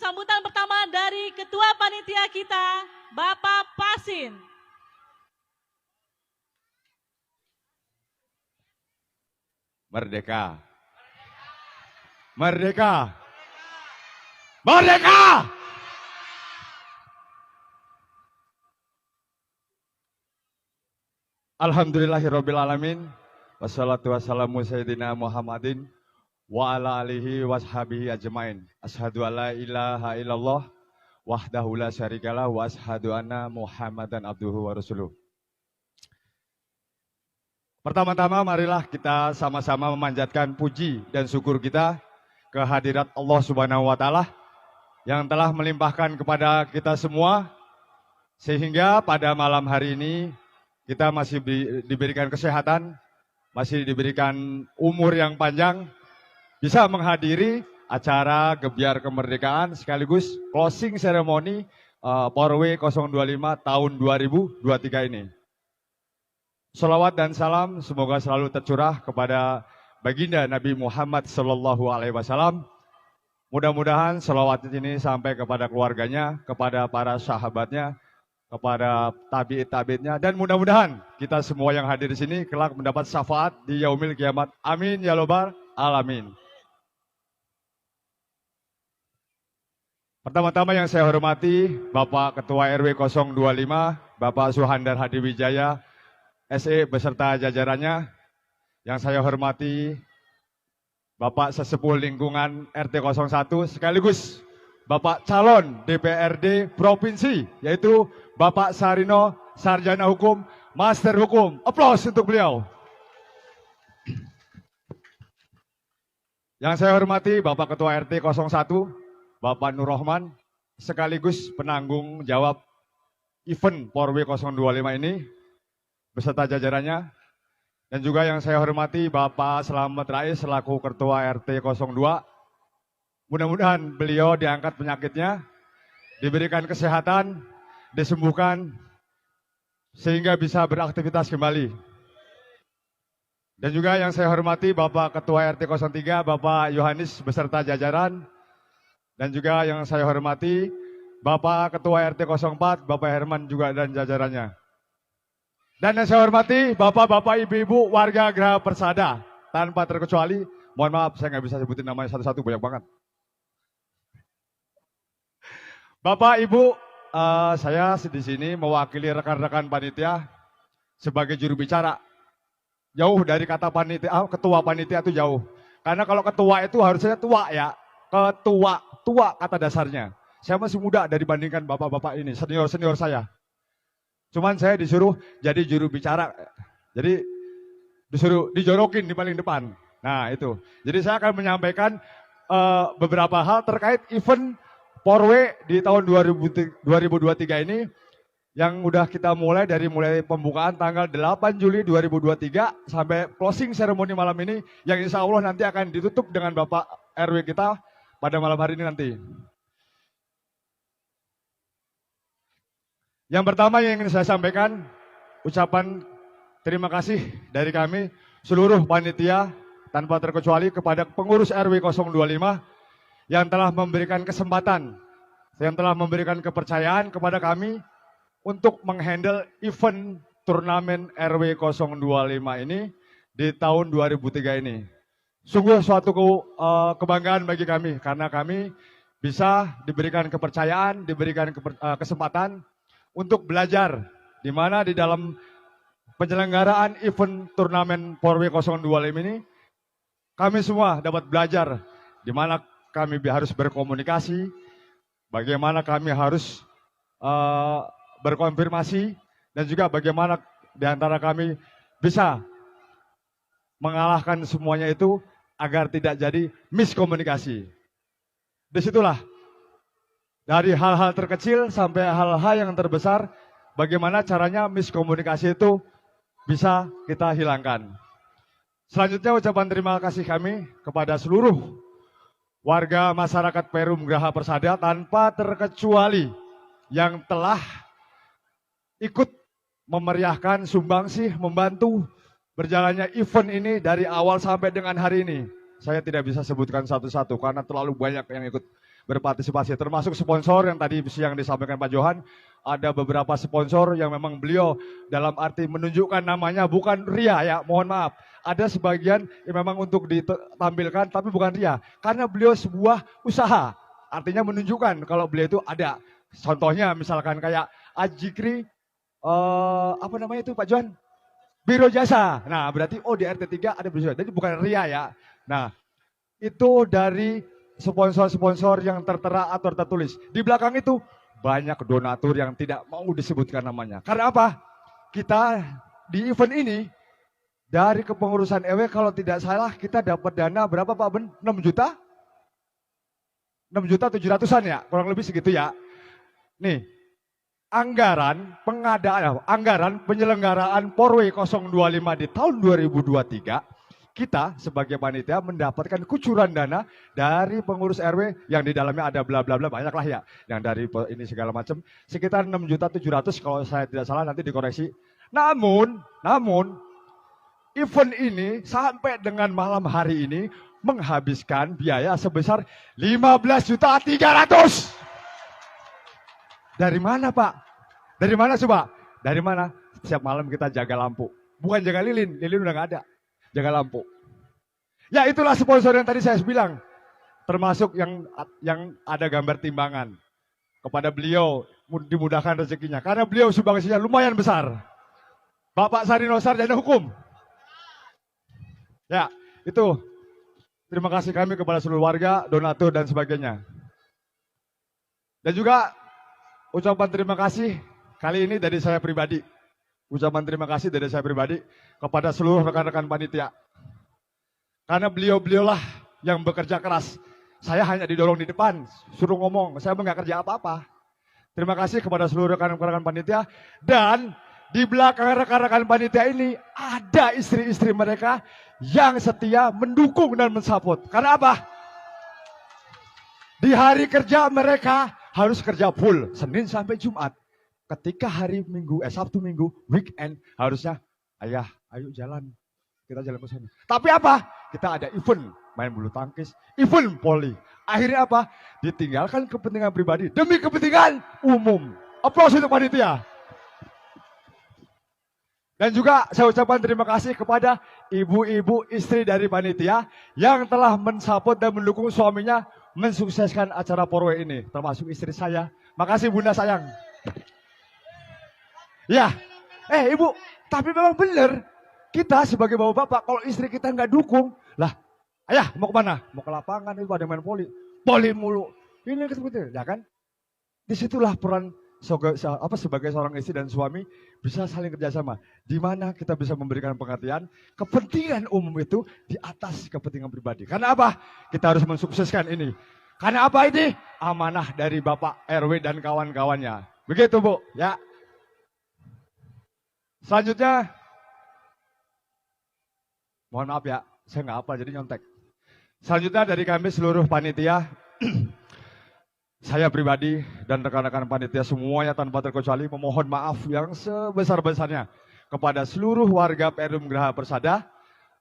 sambutan pertama dari Ketua Panitia kita, Bapak Pasin. Merdeka. Merdeka. Merdeka. Alhamdulillahirrabbilalamin. Wassalatu wassalamu sayyidina Muhammadin wa ala alihi washabihi ajmain. Ashadu an la ilaha illallah wahdahu la syarikalah wa ashadu anna Muhammadan abduhu wa rasuluh. Pertama-tama marilah kita sama-sama memanjatkan puji dan syukur kita kehadirat Allah Subhanahu wa taala yang telah melimpahkan kepada kita semua sehingga pada malam hari ini kita masih diberikan kesehatan, masih diberikan umur yang panjang, bisa menghadiri acara Gebiar Kemerdekaan sekaligus closing ceremony Porwe 025 tahun 2023 ini. Shalawat dan salam semoga selalu tercurah kepada baginda Nabi Muhammad SAW. Mudah-mudahan shalawat ini sampai kepada keluarganya, kepada para sahabatnya, kepada tabi'it-tabi'itnya, dan mudah-mudahan kita semua yang hadir di sini kelak mendapat syafaat di yaumil kiamat. Amin ya robbal alamin. Pertama-tama yang saya hormati Bapak Ketua RW 025, Bapak Suhandar Hadiwijaya, SE beserta jajarannya. Yang saya hormati Bapak Sesepuh Lingkungan RT 01 sekaligus Bapak calon DPRD Provinsi, yaitu Bapak Sarino, Sarjana Hukum, Master Hukum. Aplaus untuk beliau. Yang saya hormati Bapak Ketua RT 01, Bapak Nur Rohman, sekaligus penanggung jawab event Porwe 025 ini, beserta jajarannya. Dan juga yang saya hormati Bapak Slamet Rais selaku Ketua RT 02. Mudah-mudahan beliau diangkat penyakitnya, diberikan kesehatan, disembuhkan, sehingga bisa beraktivitas kembali. Dan juga yang saya hormati Bapak Ketua RT 03, Bapak Yohanis beserta jajaran. Dan juga yang saya hormati Bapak Ketua RT 04, Bapak Herman juga dan jajarannya. Dan yang saya hormati Bapak-Bapak, Ibu-Ibu, warga Geraha Persada, tanpa terkecuali, mohon maaf saya nggak bisa sebutin namanya satu-satu, banyak banget. Bapak, Ibu, saya di sini mewakili rekan-rekan panitia sebagai juru bicara. Jauh dari kata panitia, ketua panitia itu jauh. Karena kalau ketua itu harusnya tua ya, tua kata dasarnya. Saya masih muda dibandingkan bapak-bapak ini, senior-senior saya. Cuman saya disuruh jadi juru bicara, jadi disuruh dijorokin di paling depan. Nah itu, jadi saya akan menyampaikan beberapa hal terkait event Porwe di tahun 2023 ini yang udah kita mulai pembukaan tanggal 8 Juli 2023 sampai closing ceremony malam ini yang insya Allah nanti akan ditutup dengan Bapak RW kita pada malam hari ini nanti. Yang pertama yang ingin saya sampaikan, ucapan terima kasih dari kami seluruh panitia tanpa terkecuali kepada pengurus RW 025 yang telah memberikan kesempatan, yang telah memberikan kepercayaan kepada kami untuk menghandle event turnamen RW 025 ini di tahun 2003 ini. Sungguh suatu kebanggaan bagi kami karena kami bisa diberikan kepercayaan, diberikan kesempatan untuk belajar di mana di dalam penyelenggaraan event turnamen Porwe 025 ini kami semua dapat belajar di mana kami harus berkomunikasi, bagaimana kami harus berkonfirmasi, dan juga bagaimana di antara kami bisa mengalahkan semuanya itu agar tidak jadi miskomunikasi. Disitulah dari hal-hal terkecil sampai hal-hal yang terbesar, bagaimana caranya miskomunikasi itu bisa kita hilangkan. Selanjutnya ucapan terima kasih kami kepada seluruh warga masyarakat Perum Geraha Persada tanpa terkecuali yang telah ikut memeriahkan sumbangsih, membantu berjalannya event ini dari awal sampai dengan hari ini. Saya tidak bisa sebutkan satu-satu karena terlalu banyak yang ikut. berpartisipasi. Termasuk sponsor yang tadi siang disampaikan Pak Johan, ada beberapa sponsor yang memang beliau dalam arti menunjukkan namanya bukan ria ya, mohon maaf. Ada sebagian yang memang untuk ditampilkan tapi bukan ria, karena beliau sebuah usaha. Artinya menunjukkan kalau beliau itu ada. Contohnya misalkan kayak Ajikri, apa namanya itu Pak Johan? Biro Jasa. Nah berarti di RT 3 ada biro jasa. Jadi bukan ria ya. Nah itu dari sponsor-sponsor yang tertera atau tertulis. Di belakang itu banyak donatur yang tidak mau disebutkan namanya. Karena apa? Kita di event ini dari kepengurusan EW kalau tidak salah kita dapat dana berapa Pak Ben? 6 juta? 6 juta 700-an ya, kurang lebih segitu ya. Nih, anggaran penyelenggaraan Porwe 025 di tahun 2023, kita sebagai panitia mendapatkan kucuran dana dari pengurus RW yang di dalamnya ada bla bla bla, banyak lah ya, yang dari ini segala macam, sekitar 6.700.000 kalau saya tidak salah, nanti dikoreksi. Namun event ini sampai dengan malam hari ini menghabiskan biaya sebesar 15.300.000. Dari mana Pak? Dari mana coba? Dari mana? Setiap malam kita jaga lampu. Bukan jaga lilin udah gak ada. Jaga lampu. Ya itulah sponsor yang tadi saya bilang. Termasuk yang ada gambar timbangan. Kepada beliau dimudahkan rezekinya. Karena beliau sumbangsinya lumayan besar. Bapak Sarino Sarjana Hukum. Ya itu. Terima kasih kami kepada seluruh warga, donatur dan sebagainya. Dan juga ucapan terima kasih kali ini dari saya pribadi. Ucapan terima kasih dari saya pribadi kepada seluruh rekan-rekan panitia. Karena beliau-beliaulah yang bekerja keras. Saya hanya didorong di depan, suruh ngomong, saya nggak kerja apa-apa. Terima kasih kepada seluruh rekan-rekan panitia. Dan di belakang rekan-rekan panitia ini ada istri-istri mereka yang setia mendukung dan mensupport. Karena apa? Di hari kerja mereka harus kerja full, Senin sampai Jumat. Ketika hari Minggu, Sabtu Minggu, weekend, harusnya ayah, ayo jalan. Kita jalan ke sana. Tapi apa? Kita ada event, main bulu tangkis, event poli. Akhirnya apa? Ditinggalkan kepentingan pribadi demi kepentingan umum. Aplaus untuk panitia. Dan juga saya ucapkan terima kasih kepada ibu-ibu istri dari panitia yang telah mensupport dan mendukung suaminya mensukseskan acara Porwe ini. Termasuk istri saya. Makasih Bunda sayang. Ya, ibu, tapi memang benar. Kita sebagai bapak-bapak, kalau istri kita nggak dukung, lah, ayah mau kemana? Mau ke lapangan, itu ada main poli. Poli mulu. Ini seperti itu, ya kan? Disitulah peran sebagai seorang istri dan suami bisa saling kerjasama. Di mana kita bisa memberikan pengertian, kepentingan umum itu di atas kepentingan pribadi. Karena apa? Kita harus mensukseskan ini. Karena apa ini? Amanah dari Bapak RW dan kawan-kawannya. Begitu Bu, ya. Selanjutnya, mohon maaf ya, saya nggak apa jadi nyontek. Selanjutnya dari kami seluruh panitia, saya pribadi dan rekan-rekan panitia semuanya tanpa terkecuali memohon maaf yang sebesar-besarnya kepada seluruh warga Perum Geraha Persada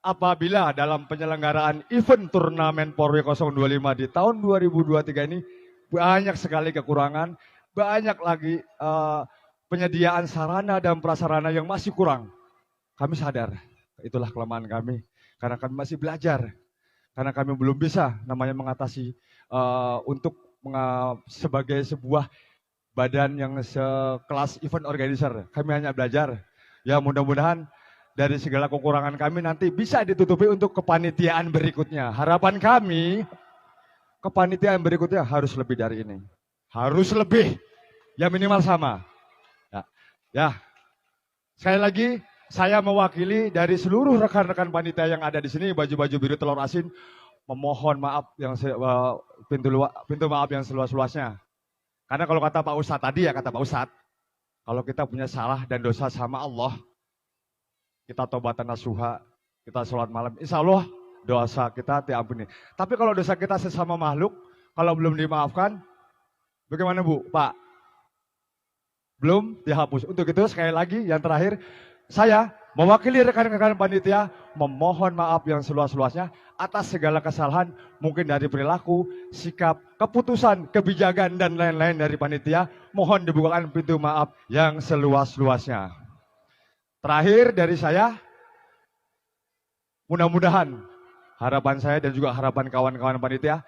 apabila dalam penyelenggaraan event turnamen Porwe 025 di tahun 2023 ini banyak sekali kekurangan, banyak lagi penyediaan sarana dan prasarana yang masih kurang. Kami sadar, itulah kelemahan kami karena kami masih belajar, karena kami belum bisa namanya mengatasi untuk sebagai sebuah badan yang sekelas event organizer. Kami hanya belajar. Ya mudah-mudahan dari segala kekurangan kami nanti bisa ditutupi untuk kepanitiaan berikutnya. Harapan kami kepanitiaan berikutnya harus lebih dari ini. Harus lebih. Ya minimal sama. Ya. Sekali lagi saya mewakili dari seluruh rekan-rekan panitia yang ada di sini baju-baju biru telur asin memohon maaf yang pintu maaf yang seluas-luasnya. Karena kalau kata Pak Ustadz tadi ya kata Pak Ustadz, kalau kita punya salah dan dosa sama Allah, kita tobatan nasuha, kita sholat malam, insya Allah dosa kita diampuni. Tapi kalau dosa kita sesama makhluk, kalau belum dimaafkan, bagaimana Bu, Pak? Belum dihapus. Untuk itu sekali lagi yang terakhir, saya mewakili rekan-rekan panitia memohon maaf yang seluas-luasnya atas segala kesalahan, mungkin dari perilaku, sikap, keputusan, kebijakan, dan lain-lain dari panitia. Mohon dibukakan pintu maaf yang seluas-luasnya. Terakhir dari saya, mudah-mudahan harapan saya dan juga harapan kawan-kawan panitia,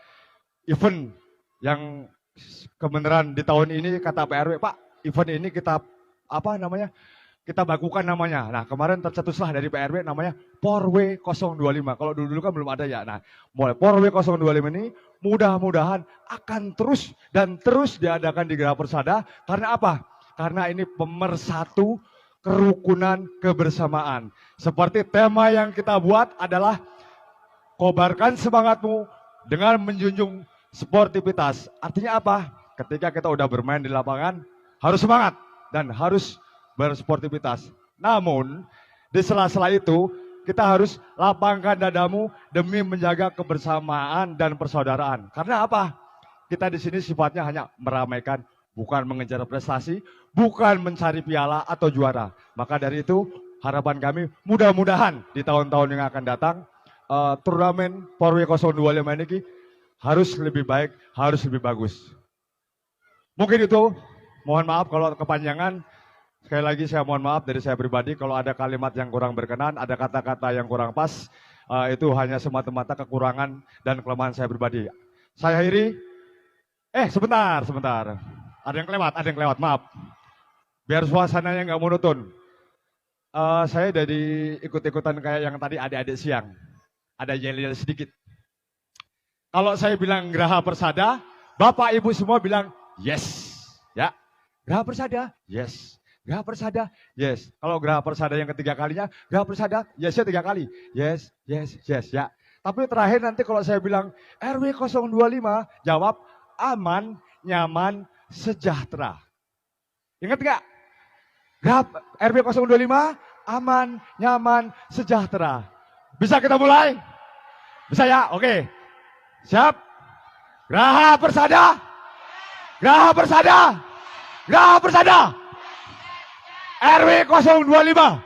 event yang kebenaran di tahun ini kata Pak RW, Pak, event ini kita kita bakukan namanya. Nah, kemarin tercetuslah dari Pak RW namanya Porwe 025. Kalau dulu kan belum ada ya. Nah, mulai Porwe 025 ini mudah-mudahan akan terus dan terus diadakan di Geraha Persada. Karena apa? Karena ini pemersatu kerukunan kebersamaan. Seperti tema yang kita buat adalah kobarkan semangatmu dengan menjunjung sportivitas. Artinya apa? Ketika kita udah bermain di lapangan, harus semangat dan harus bersportivitas. Namun, di sela-sela itu, kita harus lapangkan dadamu demi menjaga kebersamaan dan persaudaraan. Karena apa? Kita di sini sifatnya hanya meramaikan, bukan mengejar prestasi, bukan mencari piala atau juara. Maka dari itu, harapan kami mudah-mudahan di tahun-tahun yang akan datang, turnamen Porwe 025 ini harus lebih baik, harus lebih bagus. Mungkin itu, mohon maaf kalau kepanjangan. Sekali lagi saya mohon maaf dari saya pribadi kalau ada kalimat yang kurang berkenan, ada kata-kata yang kurang pas, itu hanya semata-mata kekurangan dan kelemahan saya pribadi. Saya akhiri, sebentar. Ada yang kelewat, maaf. Biar suasananya nggak monoton. Saya dari ikut-ikutan kayak yang tadi adik-adik siang. Ada yel-yel sedikit. Kalau saya bilang Geraha Persada, Bapak Ibu semua bilang yes. Ya, Geraha Persada, yes. Geraha Persada, yes. Kalau Geraha Persada yang ketiga kalinya, Geraha Persada, yes-nya 3 kali. Yes, ya. Tapi terakhir nanti kalau saya bilang RW 025, jawab aman, nyaman, sejahtera. Ingat nggak? RW 025, aman, nyaman, sejahtera. Bisa kita mulai? Bisa ya? Oke. Siap? Geraha Persada. Geraha Persada. Geraha Persada. RW 025.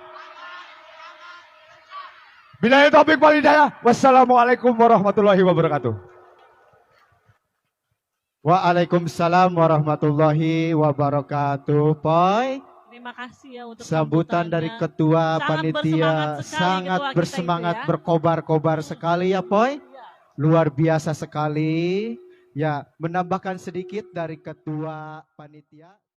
Billahi taufiq wal hidayah. Wassalamualaikum warahmatullahi wabarakatuh. Waalaikumsalam warahmatullahi wabarakatuh. Poi. Terima kasih ya untuk sambutan dari ketua panitia, sangat bersemangat, berkobar-kobar sekali ya Poi. Luar biasa sekali. Ya, menambahkan sedikit dari ketua panitia.